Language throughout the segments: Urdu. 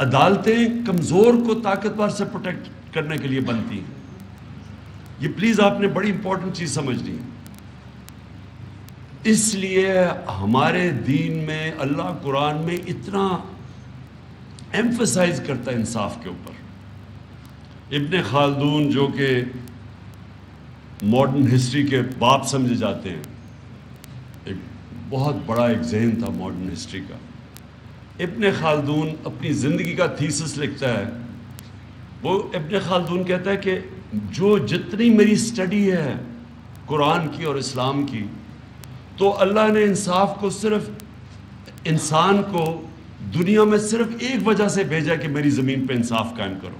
عدالتیں کمزور کو طاقتور سے پروٹیکٹ کرنے کے لیے بنتی ہیں. یہ پلیز آپ نے بڑی امپورٹنٹ چیز سمجھنی ہے. اس لیے ہمارے دین میں اللہ قرآن میں اتنا ایمفسائز کرتا ہے انصاف کے اوپر. ابن خلدون جو کہ ماڈرن ہسٹری کے باپ سمجھے جاتے ہیں, ایک بہت بڑا ایک ذہن تھا ماڈرن ہسٹری کا. ابن خلدون اپنی زندگی کا تھیسس لکھتا ہے. وہ ابن خلدون کہتا ہے کہ جو جتنی میری سٹڈی ہے قرآن کی اور اسلام کی, تو اللہ نے انصاف کو صرف انسان کو دنیا میں صرف ایک وجہ سے بھیجا کہ میری زمین پہ انصاف قائم کرو.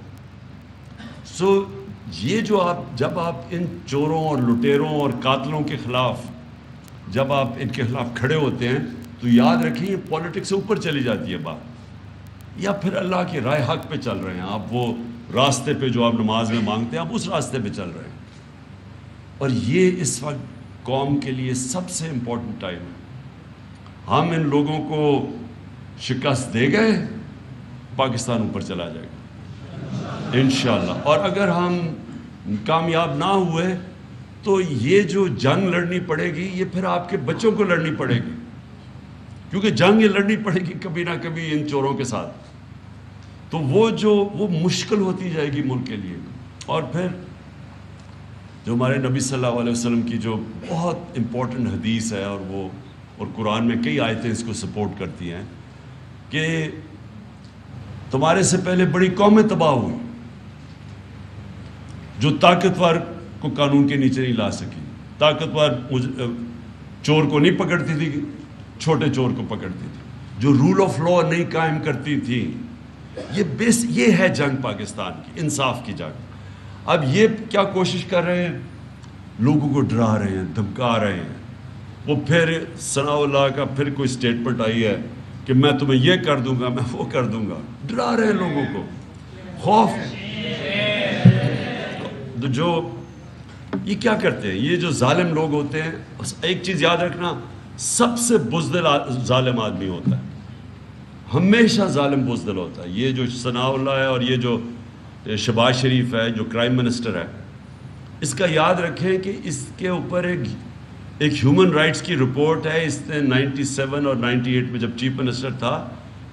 سو یہ جو جب آپ ان چوروں اور لٹیروں اور قاتلوں کے خلاف جب آپ ان کے خلاف کھڑے ہوتے ہیں تو یاد رکھیں یہ پولیٹکس سے اوپر چلی جاتی ہے بات, یا پھر اللہ کی رائے حق پہ چل رہے ہیں آپ, وہ راستے پہ جو آپ نماز میں مانگتے ہیں آپ اس راستے پہ چل رہے ہیں. اور یہ اس وقت قوم کے لیے سب سے امپورٹنٹ ٹائم ہے. ہم ان لوگوں کو شکست دے گئے, پاکستان اوپر چلا جائے گا انشاءاللہ. اور اگر ہم کامیاب نہ ہوئے تو یہ جو جنگ لڑنی پڑے گی یہ پھر آپ کے بچوں کو لڑنی پڑے گی, کیونکہ جنگ یہ لڑنی پڑے گی کبھی نہ کبھی ان چوروں کے ساتھ. تو وہ مشکل ہوتی جائے گی ملک کے لیے. اور پھر جو ہمارے نبی صلی اللہ علیہ وسلم کی جو بہت امپورٹنٹ حدیث ہے, اور قرآن میں کئی آیتیں اس کو سپورٹ کرتی ہیں کہ تمہارے سے پہلے بڑی قومیں تباہ ہوئی جو طاقتور کو قانون کے نیچے نہیں لا سکی. طاقتور چور کو نہیں پکڑتی تھی, چھوٹے چور کو پکڑتی تھی. جو رول آف لا نہیں قائم کرتی تھی. یہ ہے جنگ پاکستان کی, انصاف کی جنگ. اب یہ کیا کوشش کر رہے ہیں, لوگوں کو ڈرا رہے ہیں, دھمکا رہے ہیں. وہ پھر ثناء اللہ کا پھر کوئی اسٹیٹمنٹ آئی ہے کہ میں تمہیں یہ کر دوں گا, میں وہ کر دوں گا. ڈرا رہے ہیں لوگوں کو, خوف. جو یہ کیا کرتے ہیں, یہ جو ظالم لوگ ہوتے ہیں, ایک چیز یاد رکھنا, سب سے بزدل ظالم آدمی ہوتا ہے, ہمیشہ ظالم بزدل ہوتا ہے. یہ جو ثناء اللہ ہے اور یہ جو شہباز شریف ہے جو کرائم منسٹر ہے, اس کا یاد رکھیں کہ اس کے اوپر ایک ہیومن رائٹس کی رپورٹ ہے. اس نے 97 اور 98 میں جب چیف منسٹر تھا,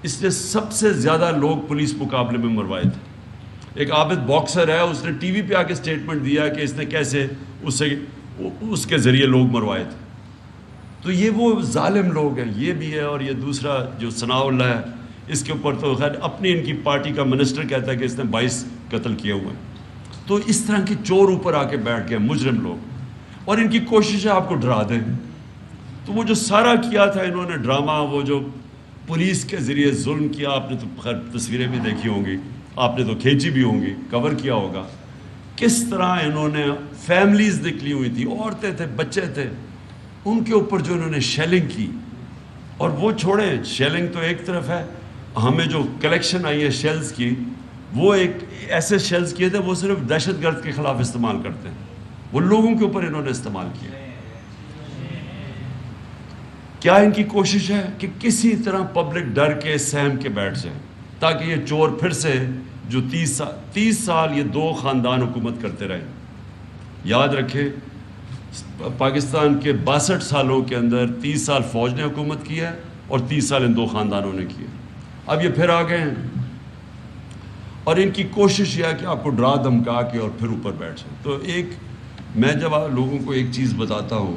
اس نے سب سے زیادہ لوگ پولیس مقابلے میں مروائے تھے. ایک عابد باکسر ہے, اس نے ٹی وی پہ آ کے اسٹیٹمنٹ دیا کہ اس نے کیسے اس کے ذریعے لوگ مروائے تھے. تو یہ وہ ظالم لوگ ہیں, یہ بھی ہے. اور یہ دوسرا جو ثناء اللہ ہے, اس کے اوپر تو خیر اپنی ان کی پارٹی کا منسٹر کہتا ہے کہ اس نے 22 قتل کیے ہوئے ہیں. تو اس طرح کی چور اوپر آ کے بیٹھ گئے مجرم لوگ, اور ان کی کوشش ہے آپ کو ڈرا دیں. تو وہ جو سارا کیا تھا انہوں نے ڈرامہ, وہ جو پولیس کے ذریعے ظلم کیا, آپ نے تو خیر تصویریں بھی دیکھی ہوں گی, آپ نے تو کھینچی بھی ہوں گی, کور کیا ہوگا, کس طرح انہوں نے فیملیز نکلی ہوئی تھی, عورتیں تھے, بچے تھے, ان کے اوپر جو انہوں نے شیلنگ کی. اور وہ چھوڑیں, شیلنگ تو ایک طرف ہے, ہمیں جو کلیکشن آئی ہے شیلز کی, وہ ایک ایسے شیلز کیے تھے وہ صرف دہشت گرد کے خلاف استعمال کرتے ہیں, وہ لوگوں کے اوپر انہوں نے استعمال کیا. کیا ان کی کوشش ہے کہ کسی طرح پبلک ڈر کے سہم کے بیٹھ جائے, تاکہ یہ چور پھر سے جو 30 سال یہ دو خاندان حکومت کرتے رہے. یاد رکھیں پاکستان کے 62 سالوں کے اندر 30 سال فوج نے حکومت کی ہے اور 30 سال ان دو خاندانوں نے کی ہے. اب یہ پھر آ گئے ہیں, اور ان کی کوشش یہ ہے کہ آپ کو ڈرا دھمکا کے اور پھر اوپر بیٹھ جائیں. تو میں جب لوگوں کو ایک چیز بتاتا ہوں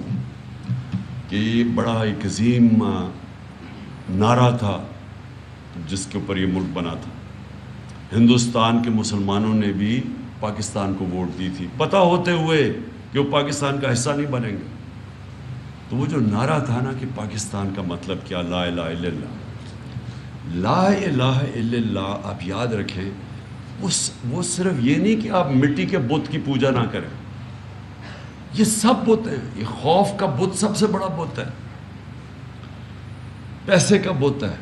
کہ یہ بڑا ایک عظیم نعرہ تھا جس کے اوپر یہ ملک بنا تھا, ہندوستان کے مسلمانوں نے بھی پاکستان کو ووٹ دی تھی پتہ ہوتے ہوئے کہ وہ پاکستان کا حصہ نہیں بنیں گے. تو وہ جو نعرہ تھا نا کہ پاکستان کا مطلب کیا, لا الہ الا اللہ, لا الہ الا اللہ, آپ یاد رکھیں وہ صرف یہ نہیں کہ آپ مٹی کے بت کی پوجا نہ کریں, یہ سب بت ہیں. یہ خوف کا بت سب سے بڑا بت ہے, پیسے کا بت ہے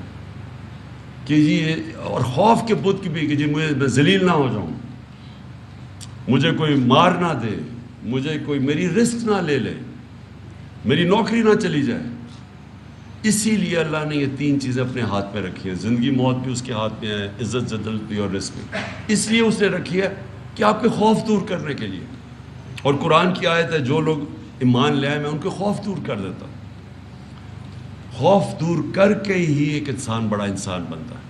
کہ جی, اور خوف کے بت کی بھی کہ جی میں ذلیل نہ ہو جاؤں, مجھے کوئی مار نہ دے, مجھے کوئی میری رسک نہ لے لے, میری نوکری نہ چلی جائے. اسی لیے اللہ نے یہ 3 چیزیں اپنے ہاتھ میں رکھی ہیں. زندگی موت بھی اس کے ہاتھ میں ہے, عزت ذلت بھی اور رزق بھی. اس لیے اس نے رکھی ہے کہ آپ کے خوف دور کرنے کے لیے. اور قرآن کی آیت ہے جو لوگ ایمان لے آئے میں ان کے خوف دور کر دیتا ہوں. خوف دور کر کے ہی ایک انسان بڑا انسان بنتا ہے.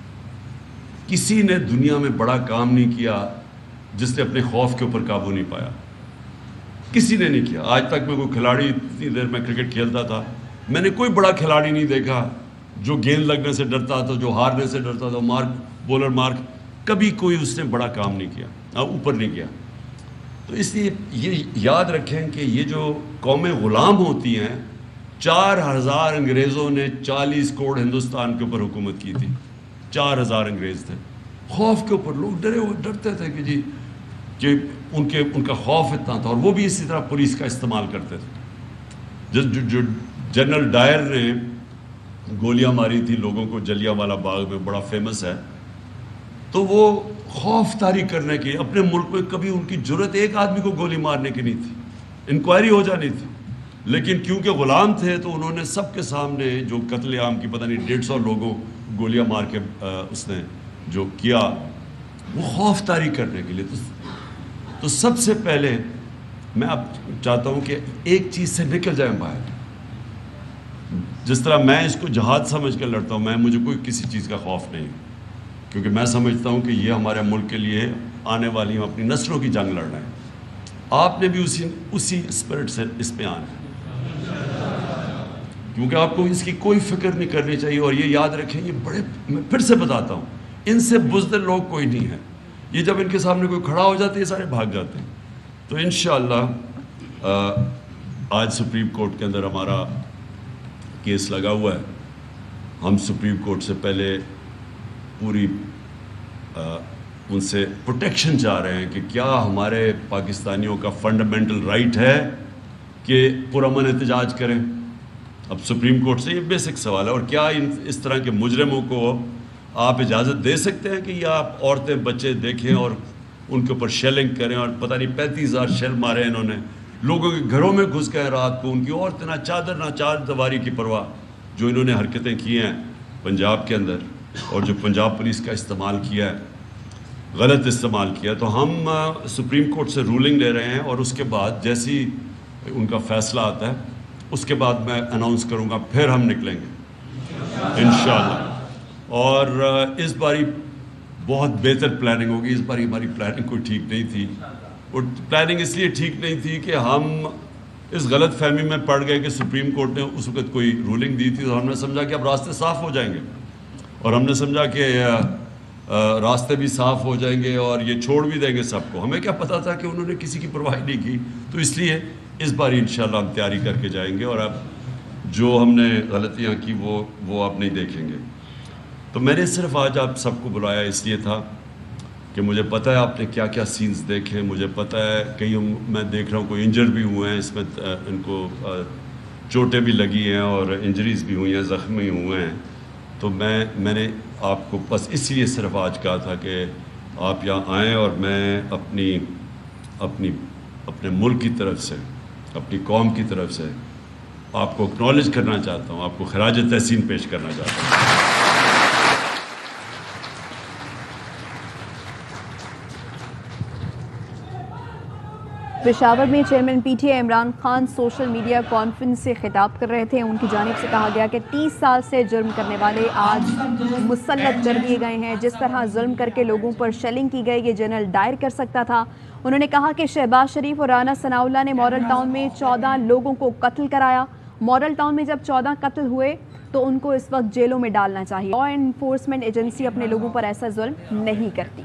کسی نے دنیا میں بڑا کام نہیں کیا جس نے اپنے خوف کے اوپر قابو نہیں پایا. کسی نے نہیں کیا. آج تک میں کوئی کھلاڑی, اتنی دیر میں کرکٹ کھیلتا تھا, میں نے کوئی بڑا کھلاڑی نہیں دیکھا جو گیند لگنے سے ڈرتا تھا, جو ہارنے سے ڈرتا تھا, بولر مارک, کبھی کوئی اس نے بڑا کام نہیں کیا, اوپر نہیں کیا. تو اس لیے یہ یاد رکھیں کہ یہ جو قومیں غلام ہوتی ہیں, 4000 انگریزوں نے 40 کروڑ ہندوستان کے اوپر حکومت کی تھی. 4000 انگریز تھے. خوف کے اوپر لوگ ڈرتے تھے کہ جی کہ ان کا خوف اتنا تھا. اور وہ بھی اسی طرح پولیس کا استعمال کرتے تھے. جو جنرل ڈائر نے گولیاں ماری تھی لوگوں کو جلیانوالہ باغ میں, بڑا فیمس ہے, تو وہ خوف طاری کرنے کے اپنے ملک میں کبھی ان کی جرت ایک آدمی کو گولی مارنے کی نہیں تھی. انکوائری ہو جانی تھی, لیکن کیونکہ غلام تھے تو انہوں نے سب کے سامنے جو قتل عام کی پتہ نہیں 150 لوگوں گولیاں مار کے اس نے جو کیا, وہ خوف طاری کرنے کے لیے. تو سب سے پہلے میں اب چاہتا ہوں کہ ایک چیز سے نکل جائیں باہر. جس طرح میں اس کو جہاد سمجھ کر لڑتا ہوں, مجھے کوئی کسی چیز کا خوف نہیں, کیونکہ میں سمجھتا ہوں کہ یہ ہمارے ملک کے لیے آنے والی ہم اپنی نسلوں کی جنگ لڑ رہے ہیں. آپ نے بھی اسی اسپرٹ سے اس پہ آنا ہے, کیونکہ آپ کو اس کی کوئی فکر نہیں کرنی چاہیے. اور یہ یاد رکھیں, یہ بڑے, میں پھر سے بتاتا ہوں, ان سے بزدل لوگ کوئی نہیں ہے. یہ جب ان کے سامنے کوئی کھڑا ہو جاتے ہیں یہ سارے بھاگ جاتے ہیں. تو انشاءاللہ آج سپریم کورٹ کے اندر ہمارا کیس لگا ہوا ہے. ہم سپریم کورٹ سے پہلے پوری ان سے پروٹیکشن چاہ رہے ہیں کہ کیا ہمارے پاکستانیوں کا فنڈامنٹل رائٹ ہے کہ پرامن احتجاج کریں. اب سپریم کورٹ سے یہ بیسک سوال ہے. اور کیا اس طرح کے مجرموں کو آپ اجازت دے سکتے ہیں کہ یہ آپ عورتیں بچے دیکھیں اور ان کے اوپر شیلنگ کریں, اور پتہ نہیں 35,000 شیل مارے انہوں نے, لوگوں کے گھروں میں گھس گئے رات کو, ان کی عورتیں نہ چادر نہ چار دیواری کی پرواہ, جو انہوں نے حرکتیں کی ہیں پنجاب کے اندر, اور جو پنجاب پولیس کا استعمال کیا ہے, غلط استعمال کیا. تو ہم سپریم کورٹ سے رولنگ لے رہے ہیں, اور اس کے بعد جیسی ان کا فیصلہ آتا ہے اس کے بعد میں اناؤنس کروں گا, پھر ہم نکلیں گے انشاءاللہ. اور اس باری بہت بہتر پلاننگ ہوگی. اس باری ہماری پلاننگ کوئی ٹھیک نہیں تھی, اور پلاننگ اس لیے ٹھیک نہیں تھی کہ ہم اس غلط فہمی میں پڑ گئے کہ سپریم کورٹ نے اس وقت کوئی رولنگ دی تھی, تو ہم نے سمجھا کہ اب راستے صاف ہو جائیں گے, اور ہم نے سمجھا کہ راستے بھی صاف ہو جائیں گے اور یہ چھوڑ بھی دیں گے سب کو. ہمیں کیا پتہ تھا کہ انہوں نے کسی کی پرواہ نہیں کی. تو اس لیے اس باری انشاءاللہ ہم تیاری کر کے جائیں گے, اور اب جو ہم نے غلطیاں کی وہ آپ نہیں دیکھیں گے. تو میں نے صرف آج آپ سب کو بلایا اس لیے تھا کہ مجھے پتہ ہے آپ نے کیا کیا سینز دیکھے. مجھے پتہ ہے کئی میں دیکھ رہا ہوں کوئی انجر بھی ہوئے ہیں, اس میں ان کو چوٹیں بھی لگی ہیں اور انجریز بھی ہوئی ہیں, زخمی ہوئے ہیں. تو میں نے آپ کو بس اس لیے صرف آج کہا تھا کہ آپ یہاں آئیں, اور میں اپنے ملک کی طرف سے, اپنی قوم کی طرف سے آپ کو اکنالج کرنا چاہتا ہوں, آپ کو خراج تحسین پیش کرنا چاہتا ہوں. پشاور میں chairman P T I Imran Khan social media conference سے خطاب کر رہے تھے. ان کی جانب سے کہا گیا کہ 30 سال سے جرم کرنے والے آج مسلط کر دیے گئے ہیں. جس طرح ظلم کر کے لوگوں پر شیلنگ کی گئی, یہ جنرل ڈائر کر سکتا تھا. انہوں نے کہا کہ شہباز شریف اور رانا ثناءاللہ نے ماڈل ٹاؤن میں 14 لوگوں کو قتل کرایا. ماڈل ٹاؤن میں جب 14 قتل ہوئے تو ان کو اس وقت جیلوں میں ڈالنا چاہیے. لا انفورسمنٹ ایجنسی اپنے لوگوں پر ایسا ظلم نہیں کرتی.